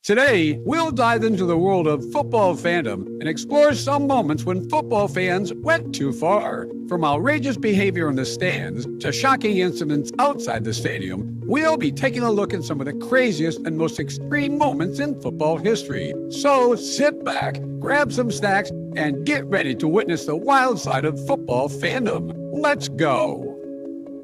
Today, we'll dive into the world of football fandom and explore some moments when football fans went too far. From outrageous behavior in the stands to shocking incidents outside the stadium, we'll be taking a look at some of the craziest and most extreme moments in football history. So sit back, grab some snacks, and get ready to witness the wild side of football fandom. Let's go.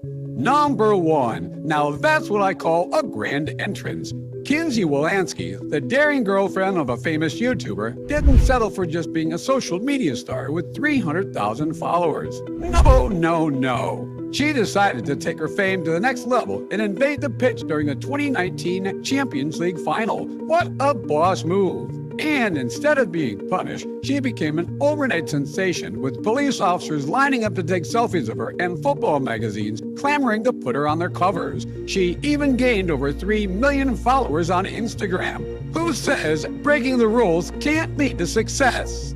Number 1. Now that's what I call a grand entrance. Kinsey Wolanski, the daring girlfriend of a famous YouTuber, didn't settle for just being a social media star with 300,000 followers. No. She decided to take her fame to the next level and invade the pitch during the 2019 Champions League Final. What a boss move! And instead of being punished, she became an overnight sensation, with police officers lining up to take selfies of her and football magazines clamoring to put her on their covers. She even gained over 3 million followers on Instagram. Who says breaking the rules can't lead to success?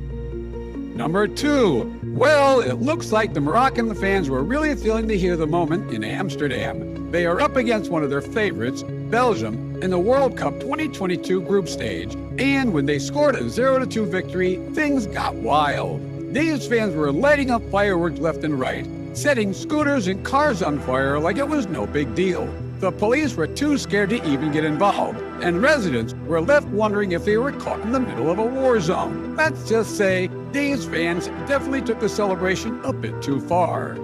Number 2. Well, it looks like the Moroccan fans were really feeling the heat of the moment in Amsterdam. They are up against one of their favorites, Belgium, in the World Cup 2022 group stage. And when they scored a 0-2 victory, things got wild. These fans were lighting up fireworks left and right, setting scooters and cars on fire like it was no big deal. The police were too scared to even get involved, and residents were left wondering if they were caught in the middle of a war zone. Let's just say these fans definitely took the celebration a bit too far.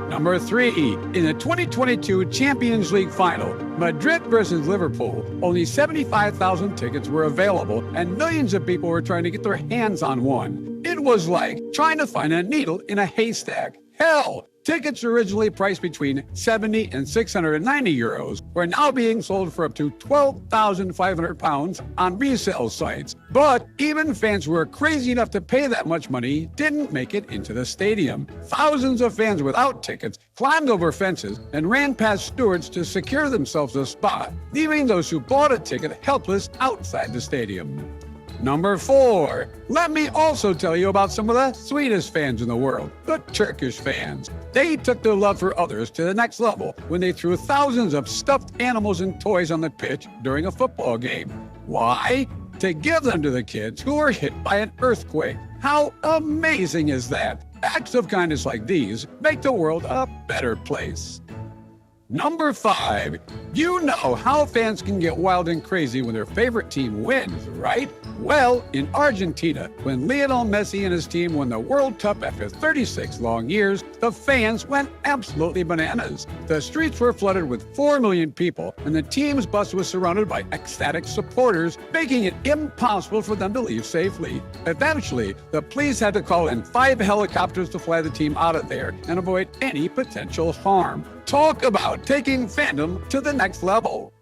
Number 3. In the 2022 Champions League Final, Madrid versus Liverpool, only 75,000 tickets were available and millions of people were trying to get their hands on one. It was like trying to find a needle in a haystack. Hell, tickets originally priced between 70 and 690 euros were now being sold for up to 12,500 pounds on resale sites. But even fans who were crazy enough to pay that much money didn't make it into the stadium. Thousands of fans without tickets climbed over fences and ran past stewards to secure themselves a spot, leaving those who bought a ticket helpless outside the stadium. Number 4. Let me also tell you about some of the sweetest fans in the world, the Turkish fans. They took their love for others to the next level when they threw thousands of stuffed animals and toys on the pitch during a football game. Why? To give them to the kids who were hit by an earthquake. How amazing is that? Acts of kindness like these make the world a better place. Number 5. You know how fans can get wild and crazy when their favorite team wins, right? Well, in Argentina, when Lionel Messi and his team won the World Cup after 36 long years, the fans went absolutely bananas. The streets were flooded with 4 million people, and the team's bus was surrounded by ecstatic supporters, making it impossible for them to leave safely. Eventually, the police had to call in 5 helicopters to fly the team out of there and avoid any potential harm. Talk about taking fandom to the next level.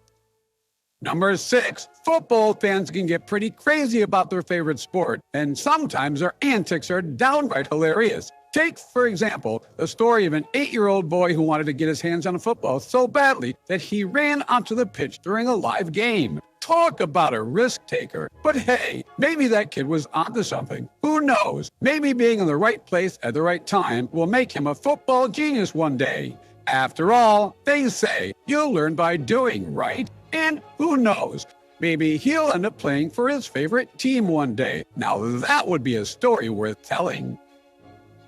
Number 6. Football fans can get pretty crazy about their favorite sport, and sometimes their antics are downright hilarious. Take, for example, the story of an 8-year-old boy who wanted to get his hands on a football so badly that he ran onto the pitch during a live game. Talk about a risk taker. But hey, maybe that kid was onto something. Who knows? Maybe being in the right place at the right time will make him a football genius one day. After all, they say you'll learn by doing, right? And who knows? Maybe he'll end up playing for his favorite team one day. Now that would be a story worth telling.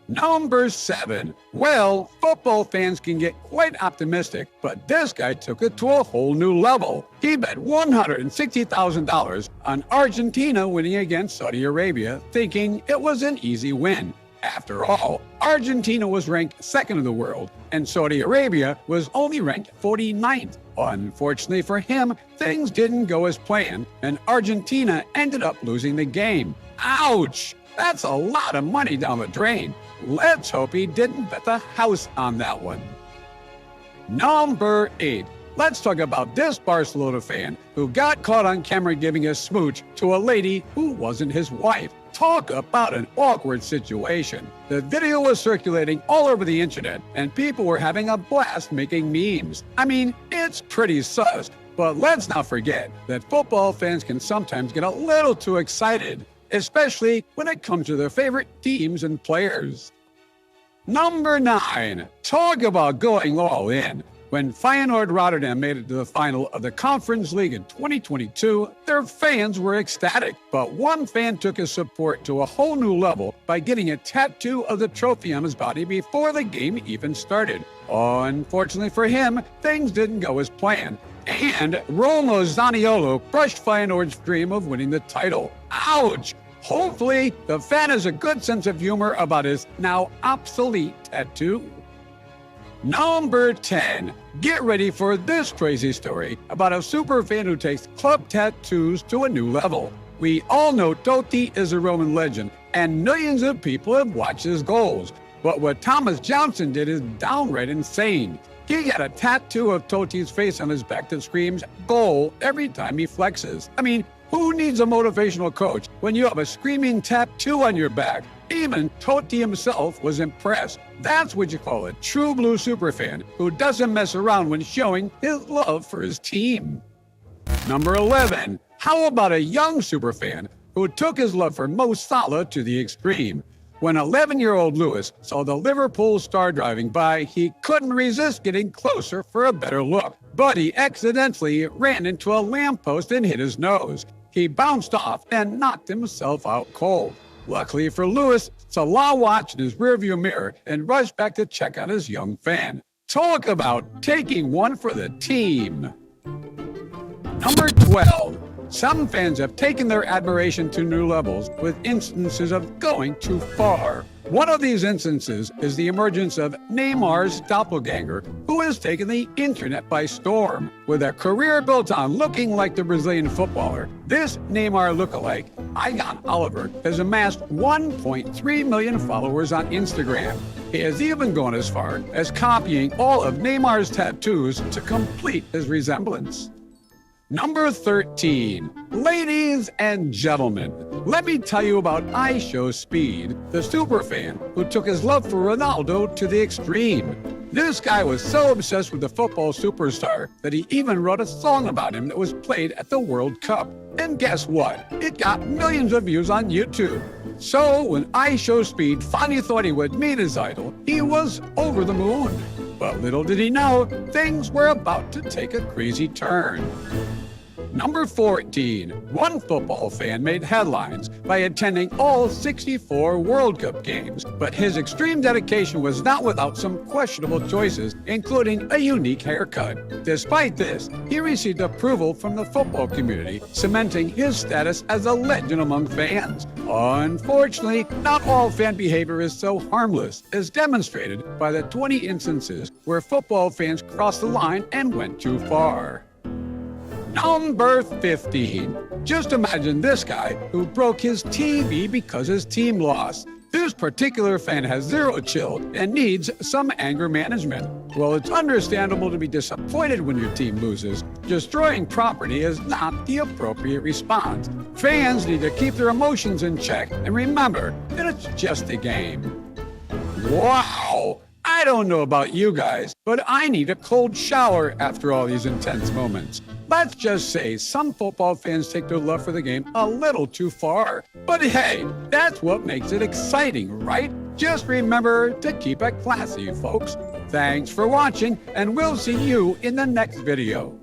Number 7. Well, football fans can get quite optimistic, but this guy took it to a whole new level. He bet $160,000 on Argentina winning against Saudi Arabia, thinking it was an easy win. After all, Argentina was ranked 2nd in the world, and Saudi Arabia was only ranked 49th. Unfortunately for him, things didn't go as planned, and Argentina ended up losing the game. Ouch! That's a lot of money down the drain. Let's hope he didn't bet the house on that one. Number 8. Let's talk about this Barcelona fan who got caught on camera giving a smooch to a lady who wasn't his wife. Talk about an awkward situation. The video was circulating all over the internet, and people were having a blast making memes. I mean, it's pretty sus, but let's not forget that football fans can sometimes get a little too excited, especially when it comes to their favorite teams and players. Number 9. Talk about going all in. When Feyenoord Rotterdam made it to the final of the Conference League in 2022, their fans were ecstatic. But one fan took his support to a whole new level by getting a tattoo of the trophy on his body before the game even started. Unfortunately for him, things didn't go as planned, and Romo Zaniolo crushed Feyenoord's dream of winning the title. Ouch! Hopefully, the fan has a good sense of humor about his now obsolete tattoo. Number 10. Get ready for this crazy story about a superfan who takes club tattoos to a new level. We all know Totti is a Roman legend, and millions of people have watched his goals. But what Thomas Johnson did is downright insane. He got a tattoo of Totti's face on his back that screams "goal" every time he flexes. I mean, who needs a motivational coach when you have a screaming tattoo on your back? Even Totti himself was impressed. That's what you call a true blue superfan who doesn't mess around when showing his love for his team. Number 11. How about a young superfan who took his love for Mo Salah to the extreme? When 11-year-old Lewis saw the Liverpool star driving by, he couldn't resist getting closer for a better look. But he accidentally ran into a lamppost and hit his nose. He bounced off and knocked himself out cold. Luckily for Lewis, Salah watched in his rearview mirror and rushed back to check on his young fan. Talk about taking one for the team. Number 12. Some fans have taken their admiration to new levels with instances of going too far. One of these instances is the emergence of Neymar's doppelganger, who has taken the internet by storm. With a career built on looking like the Brazilian footballer, this Neymar lookalike, Igon Oliver, has amassed 1.3 million followers on Instagram. He has even gone as far as copying all of Neymar's tattoos to complete his resemblance. Number 13. Ladies and gentlemen, let me tell you about IShowSpeed, the superfan who took his love for Ronaldo to the extreme. This guy was so obsessed with the football superstar that he even wrote a song about him that was played at the World Cup. And guess what? It got millions of views on YouTube. So when IShowSpeed finally thought he would meet his idol, he was over the moon. But little did he know, things were about to take a crazy turn. Number 14. One football fan made headlines by attending all 64 World Cup games, but his extreme dedication was not without some questionable choices, including a unique haircut. Despite this, he received approval from the football community, cementing his status as a legend among fans. Unfortunately, not all fan behavior is so harmless, as demonstrated by the 20 instances where football fans crossed the line and went too far. Number 15. Just imagine this guy who broke his TV because his team lost. This particular fan has zero chill and needs some anger management. Well, it's understandable to be disappointed when your team loses. Destroying property is not the appropriate response. Fans need to keep their emotions in check and remember that it's just a game. Wow! I don't know about you guys, but I need a cold shower after all these intense moments. Let's just say some football fans take their love for the game a little too far. But hey, that's what makes it exciting, right? Just remember to keep it classy, folks. Thanks for watching, and we'll see you in the next video.